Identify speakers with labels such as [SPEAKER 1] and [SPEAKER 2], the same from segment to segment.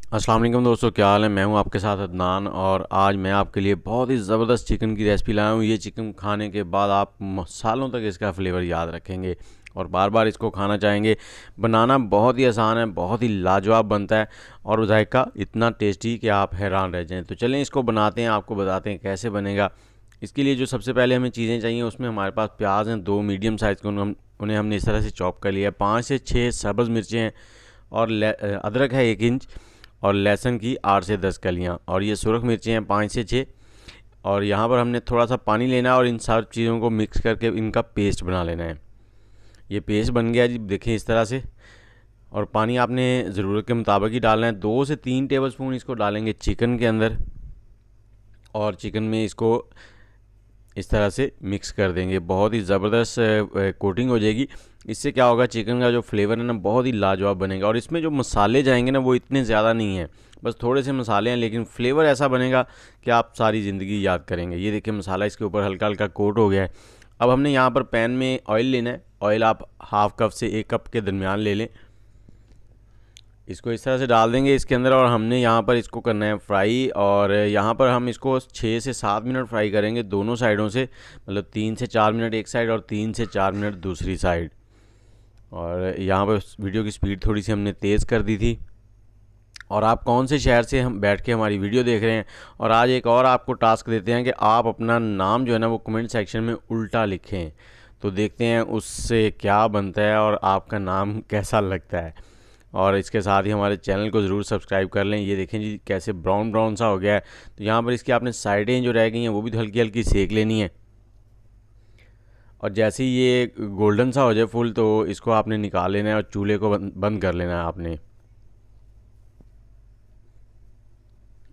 [SPEAKER 1] अस्सलाम वालेकुम दोस्तों, क्या हाल है। मैं हूं आपके साथ अदनान और आज मैं आपके लिए बहुत ही ज़बरदस्त चिकन की रेसिपी लाया हूं। ये चिकन खाने के बाद आप सालों तक इसका फ्लेवर याद रखेंगे और बार बार इसको खाना चाहेंगे। बनाना बहुत ही आसान है, बहुत ही लाजवाब बनता है और जायका इतना टेस्टी कि आप हैरान रह जाएं। तो चलें इसको बनाते हैं, आपको बताते हैं कैसे बनेगा। इसके लिए जो सबसे पहले हमें चीज़ें चाहिए, उसमें हमारे पास प्याज हैं 2 मीडियम साइज़ के, उन्हें हमने इस तरह से चॉप कर लिया है। 5 से 6 सब्ज़ मिर्चें हैं और अदरक है 1 इंच और लहसुन की 8 से 10 कलियाँ और ये सुरख मिर्ची हैं 5 से 6। और यहाँ पर हमने थोड़ा सा पानी लेना है और इन सब चीज़ों को मिक्स करके इनका पेस्ट बना लेना है। ये पेस्ट बन गया जी, देखें इस तरह से। और पानी आपने ज़रूरत के मुताबिक ही डालना है। 2 से 3 टेबलस्पून इसको डालेंगे चिकन के अंदर और चिकन में इसको इस तरह से मिक्स कर देंगे। बहुत ही ज़बरदस्त कोटिंग हो जाएगी। इससे क्या होगा, चिकन का जो फ्लेवर है ना बहुत ही लाजवाब बनेगा। और इसमें जो मसाले जाएंगे ना वो इतने ज़्यादा नहीं हैं, बस थोड़े से मसाले हैं, लेकिन फ्लेवर ऐसा बनेगा कि आप सारी ज़िंदगी याद करेंगे। ये देखिए मसाला इसके ऊपर हल्का हल्का कोट हो गया है। अब हमने यहाँ पर पैन में ऑयल लेना है। ऑयल आप हाफ़ कप से 1 कप के दरमियान ले लें। इसको इस तरह से डाल देंगे इसके अंदर और हमने यहाँ पर इसको करना है फ्राई। और यहाँ पर हम इसको 6 से 7 मिनट फ्राई करेंगे दोनों साइडों से, मतलब 3 से 4 मिनट एक साइड और 3 से 4 मिनट दूसरी साइड। और यहाँ पर वीडियो की स्पीड थोड़ी सी हमने तेज़ कर दी थी। और आप कौन से शहर से हम बैठ के हमारी वीडियो देख रहे हैं। और आज एक और आपको टास्क देते हैं कि आप अपना नाम जो है ना वो कमेंट सेक्शन में उल्टा लिखें, तो देखते हैं उससे क्या बनता है और आपका नाम कैसा लगता है। और इसके साथ ही हमारे चैनल को ज़रूर सब्सक्राइब कर लें। ये देखें जी कैसे ब्राउन ब्राउन सा हो गया है। तो यहाँ पर इसकी आपने साइडें जो रह गई हैं वो भी तो हल्की हल्की सेक लेनी है। और जैसे ही ये गोल्डन सा हो जाए फुल, तो इसको आपने निकाल लेना है और चूल्हे को बंद कर लेना है आपने।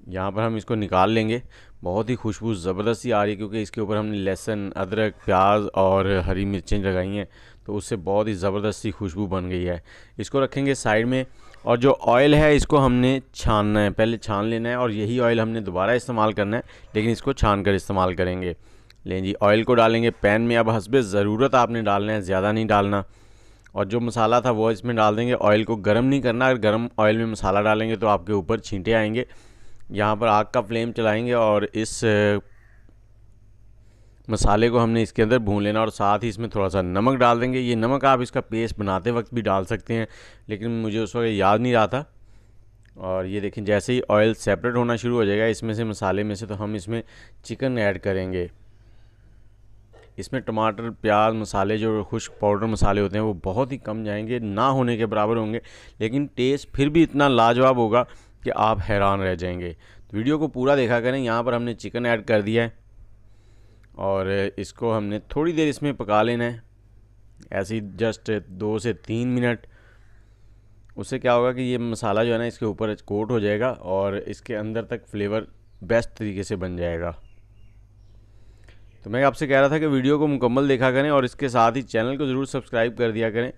[SPEAKER 1] यहाँ पर हम इसको निकाल लेंगे। बहुत ही खुशबू ज़बरदस्त सी आ रही है क्योंकि इसके ऊपर हमने लहसुन, अदरक, प्याज और हरी मिर्चें लगाई हैं, तो उससे बहुत ही ज़बरदस्त सी खुशबू बन गई है। इसको रखेंगे साइड में। और जो ऑयल है इसको हमने छानना है, पहले छान लेना है और यही ऑयल हमने दोबारा इस्तेमाल करना है, लेकिन इसको छान कर इस्तेमाल करेंगे। लें जी, ऑयल को डालेंगे पैन में। अब हस्बे ज़रूरत आपने डालना है, ज़्यादा नहीं डालना। और जो मसाला था वो इसमें डाल देंगे। ऑयल को गर्म नहीं करना, अगर गर्म ऑयल में मसाला डालेंगे तो आपके ऊपर छींटे आएंगे। यहाँ पर आग का फ्लेम चलाएंगे और इस मसाले को हमने इसके अंदर भून लेना और साथ ही इसमें थोड़ा सा नमक डाल देंगे। ये नमक आप इसका पेस्ट बनाते वक्त भी डाल सकते हैं, लेकिन मुझे उस वक्त याद नहीं रहा था। और ये देखें जैसे ही ऑयल सेपरेट होना शुरू हो जाएगा इसमें से, मसाले में से, तो हम इसमें चिकन ऐड करेंगे। इसमें टमाटर, प्याज, मसाले जो खुश्क पाउडर मसाले होते हैं वो बहुत ही कम जाएंगे, ना होने के बराबर होंगे, लेकिन टेस्ट फिर भी इतना लाजवाब होगा कि आप हैरान रह जाएंगे। तो वीडियो को पूरा देखा करें। यहाँ पर हमने चिकन ऐड कर दिया है और इसको हमने थोड़ी देर इसमें पका लेना है, ऐसे ही जस्ट 2 से 3 मिनट। उससे क्या होगा कि ये मसाला जो है ना इसके ऊपर कोट हो जाएगा और इसके अंदर तक फ्लेवर बेस्ट तरीके से बन जाएगा। तो मैं आपसे कह रहा था कि वीडियो को मुकम्मल देखा करें और इसके साथ ही चैनल को ज़रूर सब्सक्राइब कर दिया करें।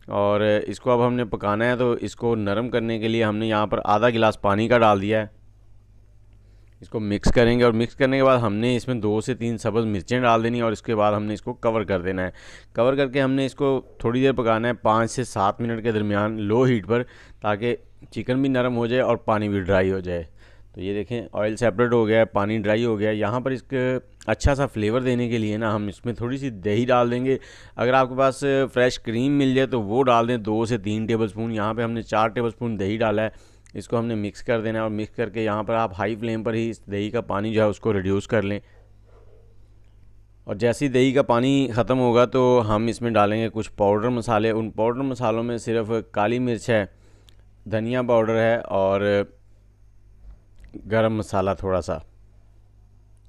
[SPEAKER 1] और इसको अब हमने पकाना है, तो इसको नरम करने के लिए हमने यहाँ पर आधा गिलास पानी का डाल दिया है। इसको मिक्स करेंगे और मिक्स करने के बाद हमने इसमें 2 से 3 सब्ज़ मिर्चें डाल देनी है और इसके बाद हमने इसको कवर कर देना है। कवर करके हमने इसको थोड़ी देर पकाना है, 5 से 7 मिनट के दरमियान लो हीट पर, ताकि चिकन भी नरम हो जाए और पानी भी ड्राई हो जाए। तो ये देखें ऑयल सेपरेट हो गया है, पानी ड्राई हो गया है। यहाँ पर इसके अच्छा सा फ्लेवर देने के लिए ना हम इसमें थोड़ी सी दही डाल देंगे। अगर आपके पास फ्रेश क्रीम मिल जाए तो वो डाल दें, 2 से 3 टेबलस्पून। यहाँ पे हमने 4 टेबलस्पून दही डाला है। इसको हमने मिक्स कर देना है और मिक्स करके यहाँ पर आप हाई फ्लेम पर ही इस दही का पानी जो है उसको रिड्यूस कर लें। और जैसे ही दही का पानी ख़त्म होगा तो हम इसमें डालेंगे कुछ पाउडर मसाले। उन पाउडर मसालों में सिर्फ काली मिर्च है, धनिया पाउडर है और गरम मसाला थोड़ा सा।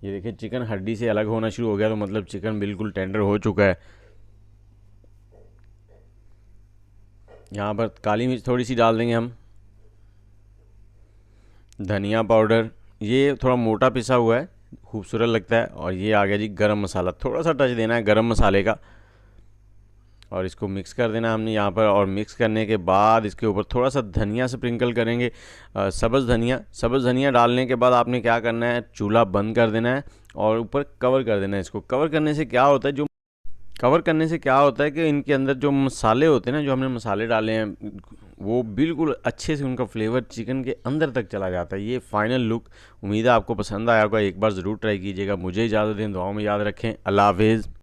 [SPEAKER 1] ये देखिए चिकन हड्डी से अलग होना शुरू हो गया, तो मतलब चिकन बिल्कुल टेंडर हो चुका है। यहाँ पर काली मिर्च थोड़ी सी डाल देंगे हम, धनिया पाउडर, ये थोड़ा मोटा पिसा हुआ है, खूबसूरत लगता है। और ये आ गया जी गरम मसाला, थोड़ा सा टच देना है गरम मसाले का और इसको मिक्स कर देना हमने यहाँ पर। और मिक्स करने के बाद इसके ऊपर थोड़ा सा धनिया स्प्रिंकल करेंगे, सब्ज़ धनिया। सब्ज़ धनिया डालने के बाद आपने क्या करना है, चूल्हा बंद कर देना है और ऊपर कवर कर देना है। इसको कवर करने से क्या होता है, कवर करने से क्या होता है कि इनके अंदर जो मसाले होते हैं ना, जो हमने मसाले डाले हैं वो बिल्कुल अच्छे से उनका फ्लेवर चिकन के अंदर तक चला जाता है। ये फाइनल लुक, उम्मीद है आपको पसंद आया होगा। एक बार ज़रूर ट्राई कीजिएगा। मुझे इजाज़त दें, दुआओं में याद रखें। अल्लाह हाफ़िज़।